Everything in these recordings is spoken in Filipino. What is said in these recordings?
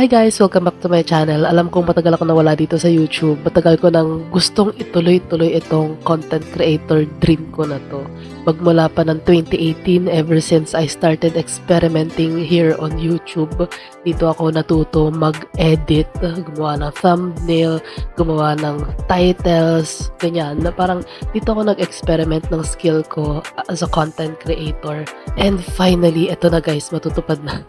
Hi guys! Welcome back to my channel. Alam kong matagal ako nawala dito sa YouTube. Matagal ko nang gustong ituloy-tuloy itong content creator dream ko na to. Magmula pa ng 2018, ever since I started experimenting here on YouTube, dito ako natuto mag-edit, gumawa ng thumbnail, gumawa ng titles, ganyan. Na parang dito ako nag-experiment ng skill ko as a content creator. And finally, eto na guys, matutupad na.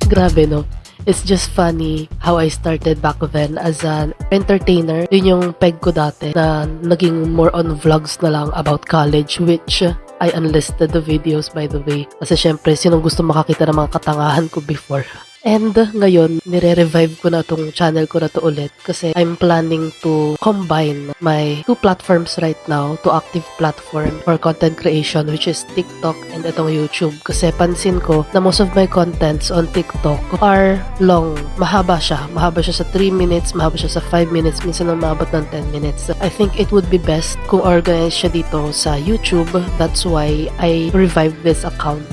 Grabe no? It's just funny how I started back then as an entertainer. Yun yung peg ko dati na naging more on vlogs na lang about college, which I unlisted the videos by the way. Kasi syempre, sinong gusto makakita ng mga katangahan ko before? And ngayon, nire-revive ko na tong channel ko na to ulit kasi I'm planning to combine my two platforms right now, two active platform for content creation, which is TikTok and itong YouTube. Kasi pansin ko na most of my contents on TikTok are long. Mahaba siya. Mahaba siya sa 3 minutes, mahaba siya sa 5 minutes, minsan na maabot ng 10 minutes. I think it would be best kung organize siya dito sa YouTube. That's why I revived this account.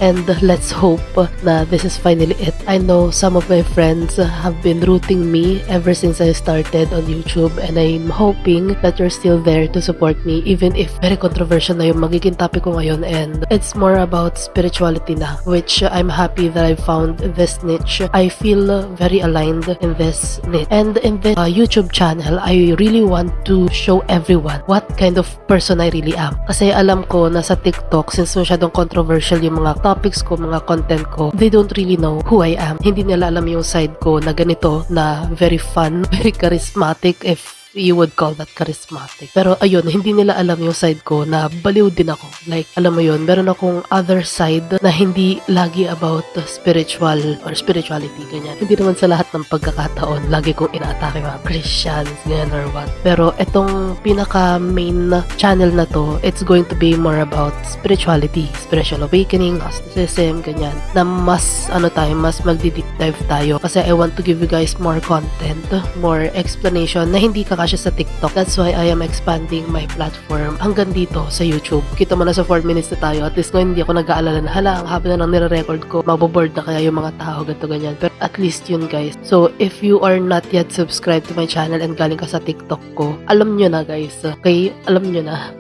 And let's hope na this is finally it. I know some of my friends have been rooting me ever since I started on YouTube, and I'm hoping that you're still there to support me even if very controversial na yung magiging topic ko ngayon, and it's more about spirituality na, which I'm happy that I found this niche. I feel very aligned in this niche, and in this YouTube channel I really want to show everyone what kind of person I really am. Kasi alam ko na sa TikTok, since masyadong controversial yung mga topics ko, mga content ko, they don't really know who I am. Hindi nila alam yung side ko na ganito, na very fun, very charismatic, if you would call that charismatic. Pero ayun, hindi nila alam yung side ko na baliw din ako. Like, alam mo yun, meron akong other side na hindi lagi about spiritual or spirituality, ganyan. Hindi naman sa lahat ng pagkakataon lagi kong inaatake mga Christians, ganyan or what. Pero itong pinaka main channel na to, it's going to be more about spirituality, spiritual awakening, Gnosticism, ganyan. Na mas, mas magdi-deep dive tayo. Kasi I want to give you guys more content, more explanation na hindi ka siya sa TikTok. That's why I am expanding my platform hanggang dito sa YouTube. Kita mo na sa 4 minutes na tayo. At least ngayon hindi ako nag-aalala na hala, ang haba na ng nire-record ko. Maboboard na kaya yung mga tao, ganito ganyan. Pero at least yun guys. So if you are not yet subscribed to my channel and galing ka sa TikTok ko, alam nyo na guys. Okay? Alam nyo na.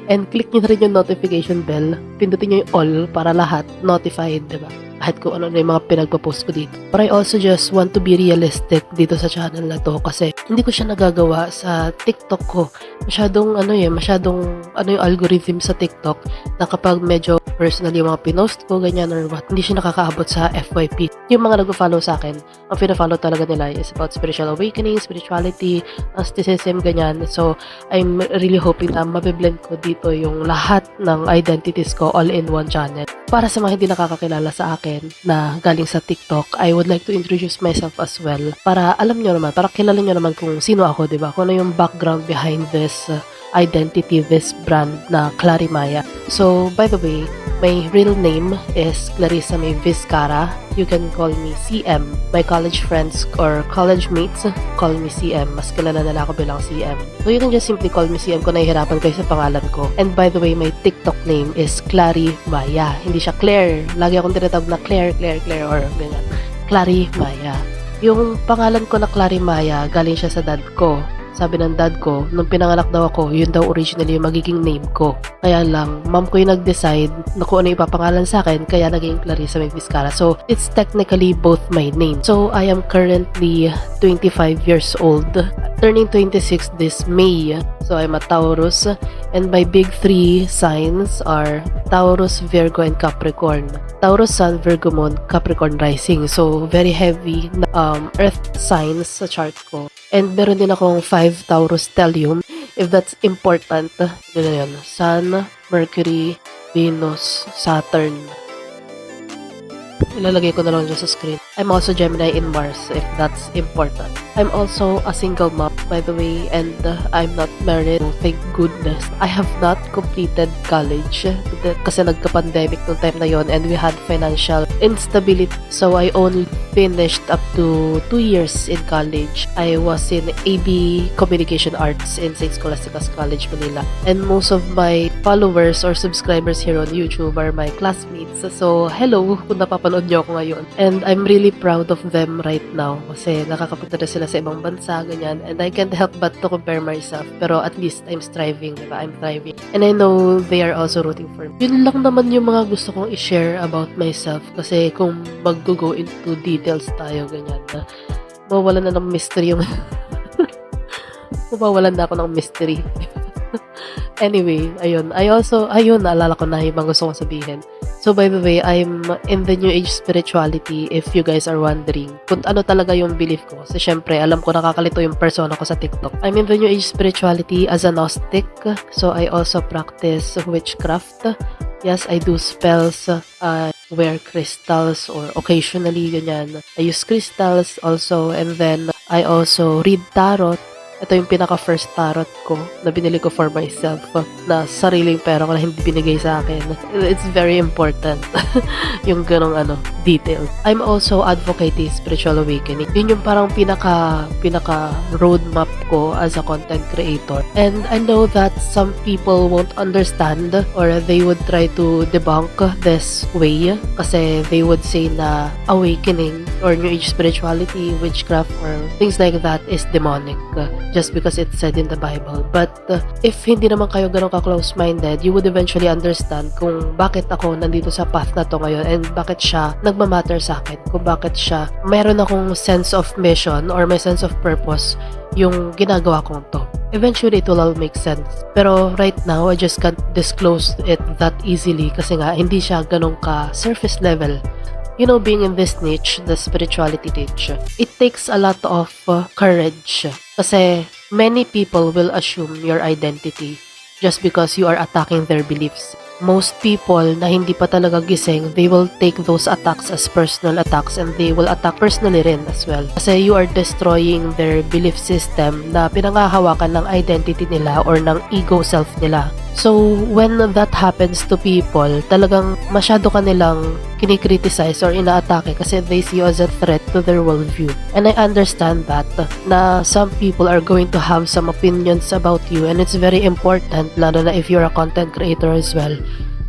And click nyo na rin yung notification bell. Pindutin nyo yung all para lahat notified, diba? Kahit kung ano na yung mga pinagpapost ko dito. But I also just want to be realistic dito sa channel na to kasi hindi ko siya nagagawa sa TikTok ko. Masyadong yung algorithm sa TikTok na kapag medyo personal yung mga pinost ko, ganyan or what, hindi siya nakakaabot sa FYP. Yung mga nag-follow sa akin, ang pina-follow talaga nila is about spiritual awakening, spirituality, Gnosticism, ganyan. So, I'm really hoping na mabiblend ko dito yung lahat ng identities ko all in one channel. Para sa mga hindi nakakakilala sa akin na galing sa TikTok, I would like to introduce myself as well. Para alam nyo naman, para kilala nyo naman kung sino ako, diba? Kung ano yung background behind this identity, this brand na Clarimaya. So, by the way, my real name is Clarissa May Vizcara. You can call me CM. My college friends or college mates call me CM. Mas kilala nila ako bilang CM. So, you can just simply call me CM kung nahihirapan kayo sa pangalan ko. And by the way, my TikTok name is Clarimaya. Hindi siya Claire. Lagi akong tinatawag na Claire or ganyan. Clarimaya. Yung pangalan ko na Clarimaya, galing siya sa dad ko. Sabi ng dad ko, nung pinanganak daw ako, yun daw originally yung magiging name ko. Kaya lang, mom ko yung nag-decide na kung ano yung ipapangalan sa akin, kaya naging Clarissa May Vizcara. So, it's technically both my name. So, I am currently 25 years old, turning 26 this May. So, I'm a Taurus, and my big 3 signs are Taurus, Virgo, and Capricorn. Taurus Sun, Virgo Moon, Capricorn Rising. So, very heavy earth signs sa chart ko. And meron din akong 5 Taurus stellium, if that's important. Yun na yun. Sun, Mercury, Venus, Saturn. Ilalagay ko na lang dyan sa screen. I'm also Gemini in Mars, if that's important. I'm also a single mom by the way, and I'm not married. Thank goodness. I have not completed college kasi nagka-pandemic nung time na yon, and we had financial instability. So I only finished up to 2 years in college. I was in AB Communication Arts in St. Scholastica's College, Manila. And most of my followers or subscribers here on YouTube are my classmates. So hello kung napapanood niyo ako ngayon. And I'm really proud of them right now kasi nakakapunta na sila sa ibang bansa, ganyan. And I can't help but to compare myself. Pero at least I'm striving, diba? I'm thriving. And I know they are also rooting for me. Yun lang naman yung mga gusto kong i-share about myself kasi kung mag-go into details tayo, ganyan, na mawalan na ng mystery yung mawalan na ako ng mystery. Anyway, ayun. Naalala ko na yung mga gusto kong sabihin. So, by the way, I'm in the New Age spirituality if you guys are wondering kung ano talaga yung belief ko. Kasi syempre, alam ko nakakalito yung persona ko sa TikTok. I'm in the New Age spirituality as a Gnostic. So, I also practice witchcraft. Yes, I do spells, wear crystals or occasionally, ganyan. I use crystals also, and then I also read tarot. Ito yung pinaka-first tarot ko na binili ko for myself na sariling pera ko na hindi binigay sa akin. It's very important yung ganong detail. I'm also advocating spiritual awakening. Yun yung parang pinaka roadmap ko as a content creator. And I know that some people won't understand or they would try to debunk this way kasi they would say na awakening or New Age spirituality, witchcraft, or things like that is demonic. Just because it's said in the Bible. But if hindi naman kayo ganun ka-close-minded, you would eventually understand kung bakit ako nandito sa path na to ngayon and bakit siya nagmamatter sa akin. Kung bakit siya meron akong sense of mission or may sense of purpose yung ginagawa kong to. Eventually, it will all make sense. Pero right now, I just can't disclose it that easily kasi nga, hindi siya ganun ka-surface level. You know, being in this niche, the spirituality niche, it takes a lot of courage. Kasi many people will assume your identity just because you are attacking their beliefs. Most people na hindi pa talaga gising, they will take those attacks as personal attacks and they will attack personally rin as well. Kasi you are destroying their belief system na pinangahawakan ng identity nila or ng ego self nila. So, when that happens to people, talagang masyado kanilang kinikriticize or inaatake kasi they see you as a threat to their worldview. And I understand that, na some people are going to have some opinions about you and it's very important, lalo na if you're a content creator as well,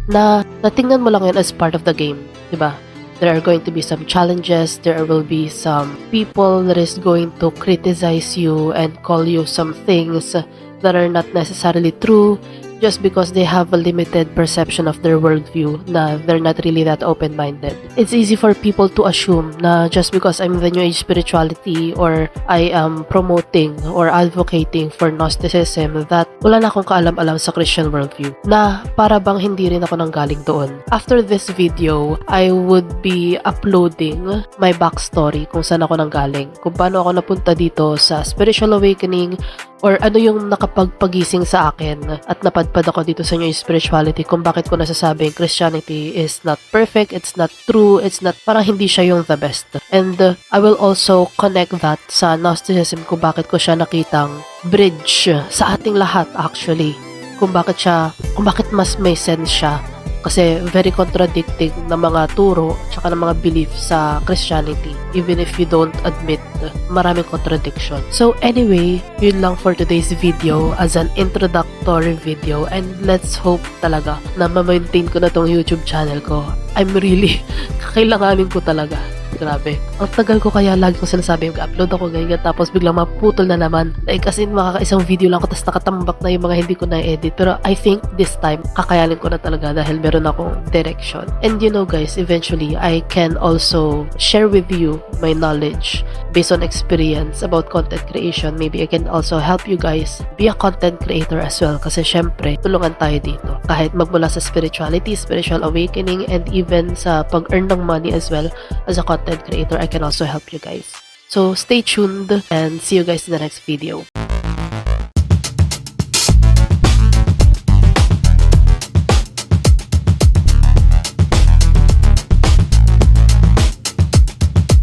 na tingnan mo lang yun as part of the game, diba? There are going to be some challenges, there will be some people that is going to criticize you and call you some things that are not necessarily true, just because they have a limited perception of their worldview na they're not really that open-minded. It's easy for people to assume na just because I'm in the New Age spirituality or I am promoting or advocating for Gnosticism that wala na akong kaalam-alam sa Christian worldview. Na para bang hindi rin ako nanggaling doon. After this video, I would be uploading my backstory kung saan ako nanggaling. Kung paano ako napunta dito sa spiritual awakening or ano yung nakapagpagising sa akin at napadpad ako dito sa New Age spirituality kung bakit ko nasasabing Christianity is not perfect, it's not true, it's not, parang hindi siya yung the best. And I will also connect that sa Gnosticism kung bakit ko siya nakitang bridge sa ating lahat actually. Kung bakit mas may sense siya. Kasi very contradicting na mga turo tsaka ng mga belief sa Christianity. Even if you don't admit, maraming contradiction. So anyway, yun lang for today's video as an introductory video. And let's hope talaga na ma-maintain ko na tong YouTube channel ko. I'm really, kakailanganin ko talaga. Grabe. Ang tagal ko kaya lagi ko sinasabi mag-upload ako ganyan tapos biglang maputol na naman. Kasi makakaisang video lang ko tapos nakatambak na yung mga hindi ko na-edit. Pero I think this time, kakayanin ko na talaga dahil meron akong direction. And you know guys, eventually, I can also share with you my knowledge based on experience about content creation. Maybe I can also help you guys be a content creator as well. Kasi syempre, tulungan tayo dito. Kahit magmula sa spirituality, spiritual awakening, and even sa pag-earn ng money as well as a content creator, I can also help you guys. So stay tuned and see you guys in the next video.